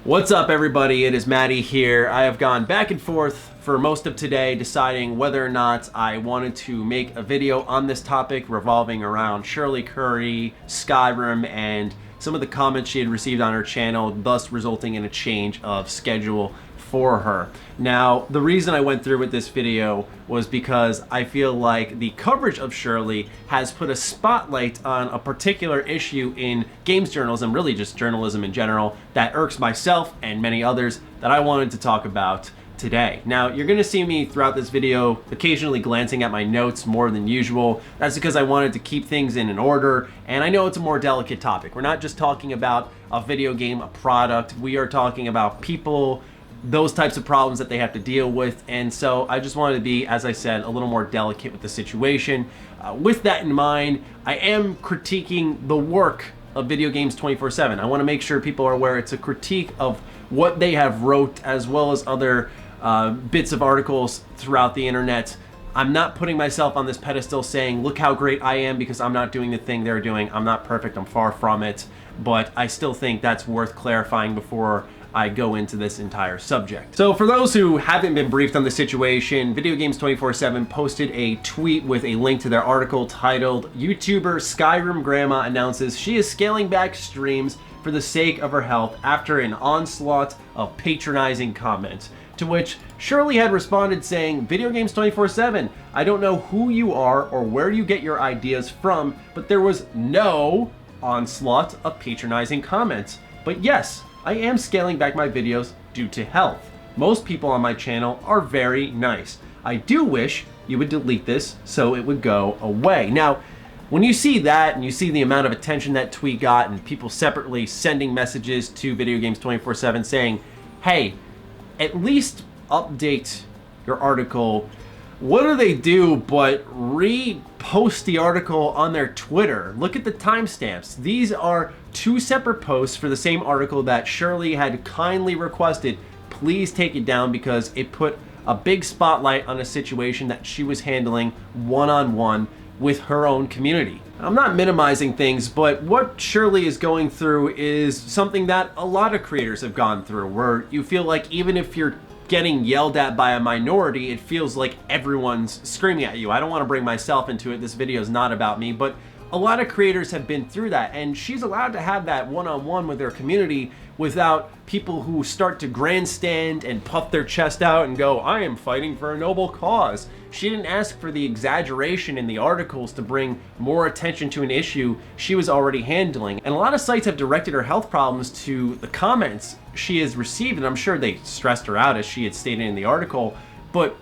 What's up, everybody? It is Matty here. I have gone back and forth for most of today deciding whether or not I wanted to make a video on this topic revolving around Shirley Curry, Skyrim, and some of the comments she had received on her channel, thus resulting in a change of schedule for her. Now, the reason I went through with this video was because I feel like the coverage of Shirley has put a spotlight on a particular issue in games journalism, really just journalism in general, that irks myself and many others that I wanted to talk about today. Now, you're going to see me throughout this video occasionally glancing at my notes more than usual. That's because I wanted to keep things in an order, and I know it's a more delicate topic. We're not just talking about a video game, a product. We are talking about people, those types of problems that they have to deal with, and so I just wanted to be, as I said, a little more delicate with the situation. With that in mind, I am critiquing the work of Video Games 24/7. I want to make sure people are aware it's a critique of what they have wrote, as well as other bits of articles throughout the internet. I'm not putting myself on this pedestal saying, look how great I am because I'm not doing the thing they're doing. I'm not perfect, I'm far from it, but I still think that's worth clarifying before I go into this entire subject. So for those who haven't been briefed on the situation, Video Games 24/7 posted a tweet with a link to their article titled, "YouTuber Skyrim Grandma announces she is scaling back streams for the sake of her health after an onslaught of patronizing comments." To which Shirley had responded saying, "Video Games 24/7, I don't know who you are or where you get your ideas from, but there was no onslaught of patronizing comments. But yes, I am scaling back my videos due to health. Most people on my channel are very nice. I do wish you would delete this so it would go away." Now, when you see that and you see the amount of attention that tweet got and people separately sending messages to Video Games 24/7 saying, hey, at least update your article, what do they do but repost the article on their Twitter? Look at the timestamps. These are two separate posts for the same article that Shirley had kindly requested, please take it down, because it put a big spotlight on a situation that she was handling one-on-one with her own community. I'm not minimizing things, but what Shirley is going through is something that a lot of creators have gone through, where you feel like even if you're getting yelled at by a minority, it feels like everyone's screaming at you. I don't want to bring myself into it. This video is not about me, but a lot of creators have been through that, and she's allowed to have that one-on-one with their community without people who start to grandstand and puff their chest out and go, I am fighting for a noble cause. She didn't ask for the exaggeration in the articles to bring more attention to an issue she was already handling. And a lot of sites have directed her health problems to the comments she has received, and I'm sure they stressed her out, as she had stated in the article, but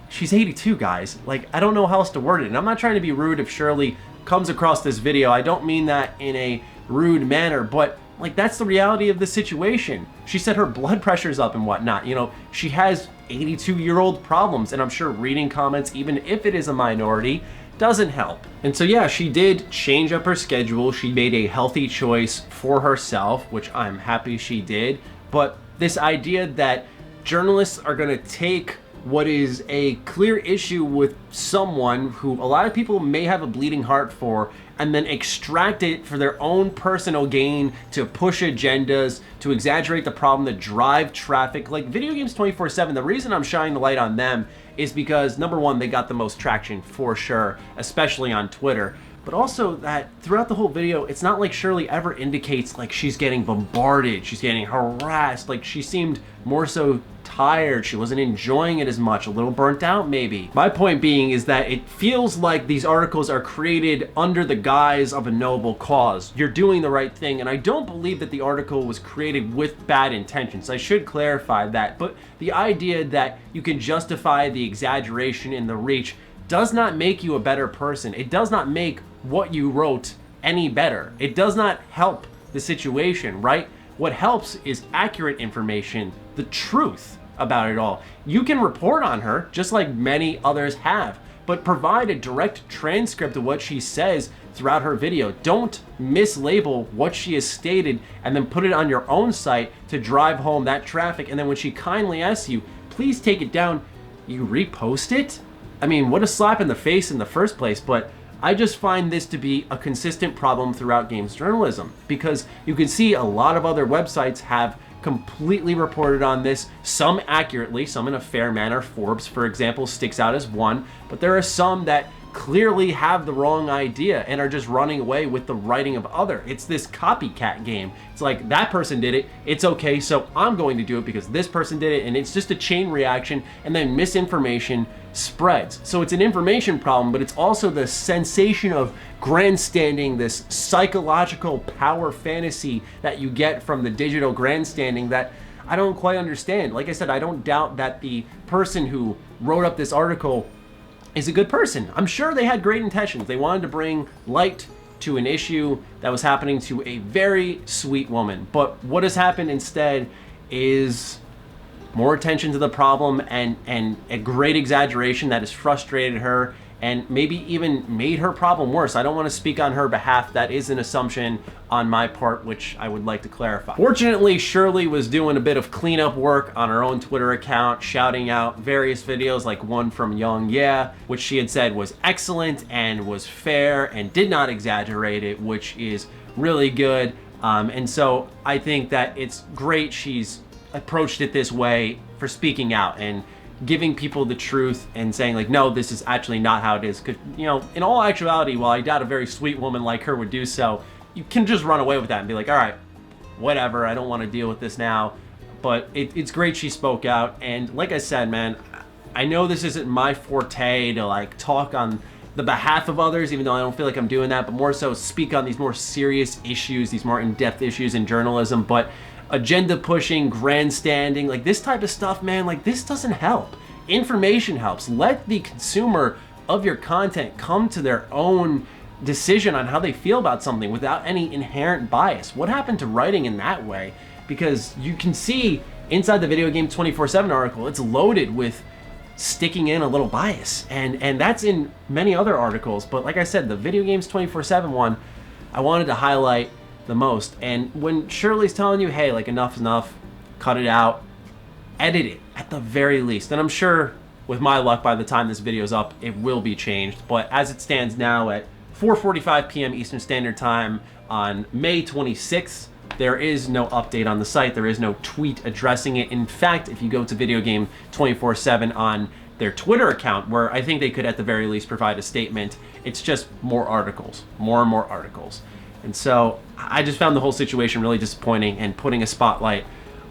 she's 82, guys. Like, I don't know how else to word it, and I'm not trying to be rude if Shirley comes across this video. I don't mean that in a rude manner, but like, that's the reality of the situation. She said her blood pressure's up and whatnot. You know, she has 82-year-old problems, and I'm sure reading comments, even if it is a minority, doesn't help. And so yeah, she did change up her schedule. She made a healthy choice for herself, which I'm happy she did. But this idea that journalists are gonna take what is a clear issue with someone who a lot of people may have a bleeding heart for, and then extract it for their own personal gain, to push agendas, to exaggerate the problem, to drive traffic. Like Video Games 24/7, the reason I'm shining the light on them is because, number one, they got the most traction for sure, especially on Twitter. But also that throughout the whole video, it's not like Shirley ever indicates like she's getting bombarded, she's getting harassed. Like, she seemed more so tired, she wasn't enjoying it as much, a little burnt out maybe. My point being is that it feels like these articles are created under the guise of a noble cause. You're doing the right thing, and I don't believe that the article was created with bad intentions. I should clarify that, but the idea that you can justify the exaggeration in the reach does not make you a better person. It does not make what you wrote any better. It does not help the situation, right? What helps is accurate information, the truth about it all. You can report on her, just like many others have, but provide a direct transcript of what she says throughout her video. Don't mislabel what she has stated and then put it on your own site to drive home that traffic, and then when she kindly asks you, please take it down, you repost it? I mean, what a slap in the face in the first place. But I just find this to be a consistent problem throughout games journalism, because you can see a lot of other websites have completely reported on this, some accurately, some in a fair manner. Forbes, for example, sticks out as one, but there are some that clearly have the wrong idea and are just running away with the writing of other. It's this copycat game. It's like, that person did it, it's okay, so I'm going to do it because this person did it, and it's just a chain reaction, and then misinformation spreads. So it's an information problem, but it's also the sensation of grandstanding, this psychological power fantasy that you get from the digital grandstanding that I don't quite understand. Like I said, I don't doubt that the person who wrote up this article is a good person. I'm sure they had great intentions. They wanted to bring light to an issue that was happening to a very sweet woman. But what has happened instead is more attention to the problem and a great exaggeration that has frustrated her and maybe even made her problem worse. I don't want to speak on her behalf. That is an assumption on my part, which I would like to clarify. Fortunately, Shirley was doing a bit of cleanup work on her own Twitter account, shouting out various videos like one from Young Yeah, which she had said was excellent and was fair and did not exaggerate it, which is really good. And so I think that it's great she's approached it this way for speaking out and giving people the truth and saying like, no, this is actually not how it is. Because, you know, in all actuality, while I doubt a very sweet woman like her would do so, you can just run away with that and be like, all right, whatever, I don't want to deal with this now. But it's great she spoke out. And like I said, man, I know this isn't my forte to like talk on the behalf of others, even though I don't feel like I'm doing that, but more so speak on these more serious issues, these more in-depth issues in journalism. But agenda pushing, grandstanding, like this type of stuff, man, like this doesn't help. Information helps. Let the consumer of your content come to their own decision on how they feel about something without any inherent bias. What happened to writing in that way? Because you can see inside the Video Game 24/7 article, it's loaded with sticking in a little bias, and that's in many other articles. But like I said, the Video Games 24/7 one, I wanted to highlight the most. And when Shirley's telling you, hey, like enough's enough, cut it out, edit it at the very least. And I'm sure with my luck, by the time this video's up, it will be changed. But as it stands now at 4:45 p.m. Eastern Standard Time on May 26th, there is no update on the site. There is no tweet addressing it. In fact, if you go to Video Game 24/7 on their Twitter account, where I think they could at the very least provide a statement, it's just more articles, more and more articles. And so I just found the whole situation really disappointing and putting a spotlight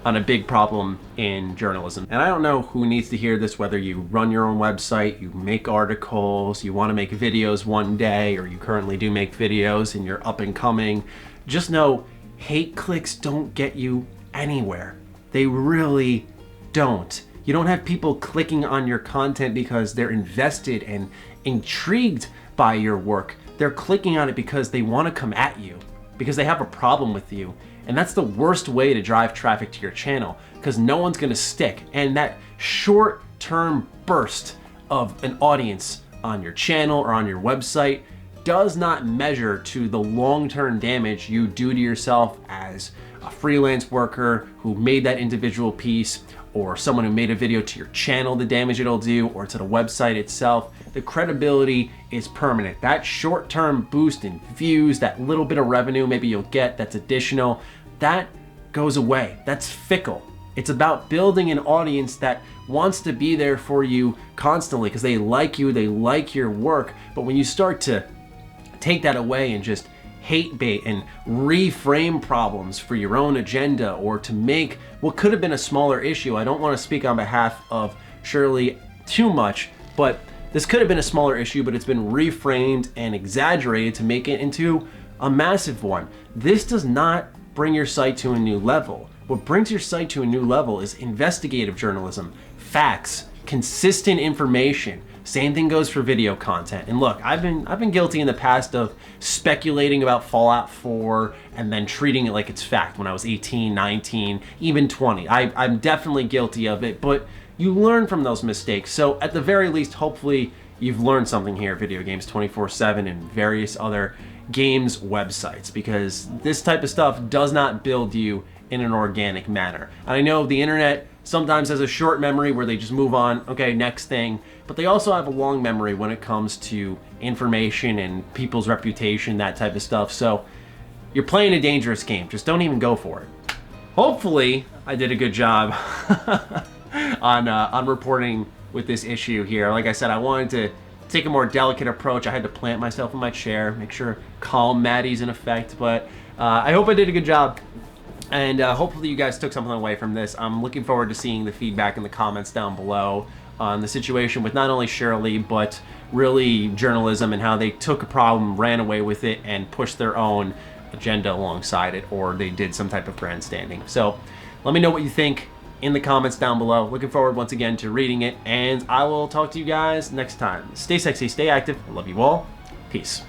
on a big problem in journalism. And I don't know who needs to hear this, whether you run your own website, you make articles, you want to make videos one day, or you currently do make videos and you're up and coming. Just know, hate clicks don't get you anywhere. They really don't. You don't have people clicking on your content because they're invested and intrigued by your work. They're clicking on it because they want to come at you, because they have a problem with you. And that's the worst way to drive traffic to your channel, because no one's going to stick. And that short-term burst of an audience on your channel or on your website does not measure to the long-term damage you do to yourself as a freelance worker who made that individual piece, or someone who made a video to your channel, the damage it'll do, or to the website itself. The credibility is permanent. That short-term boost in views, that little bit of revenue maybe you'll get that's additional, that goes away. That's fickle. It's about building an audience that wants to be there for you constantly because they like you, they like your work. But when you start to take that away and just hate bait and reframe problems for your own agenda, or to make what could have been a smaller issue. I don't want to speak on behalf of Shirley too much, but this could have been a smaller issue, but it's been reframed and exaggerated to make it into a massive one. This does not bring your site to a new level. What brings your site to a new level is investigative journalism, facts, consistent information. Same thing goes for video content. And look, I've been guilty in the past of speculating about Fallout 4 and then treating it like it's fact when I was 18, 19, even 20. I'm definitely guilty of it, but you learn from those mistakes. So at the very least, hopefully you've learned something here, Video Games 24/7 and various other games websites, because this type of stuff does not build you in an organic manner. And I know the internet sometimes has a short memory where they just move on, okay, next thing, but they also have a long memory when it comes to information and people's reputation, that type of stuff. So you're playing a dangerous game. Just don't even go for it. hopefully I did a good job on reporting with this issue here. Like I said, I wanted to take a more delicate approach. I had to plant myself in my chair, make sure calm Maddie's in effect, but I hope I did a good job. And hopefully you guys took something away from this. I'm looking forward to seeing the feedback in the comments down below on the situation with not only Shirley, but really journalism and how they took a problem, ran away with it, and pushed their own agenda alongside it, or they did some type of grandstanding. So let me know what you think in the comments down below. Looking forward once again to reading it, and I will talk to you guys next time. Stay sexy, stay active. I love you all. Peace.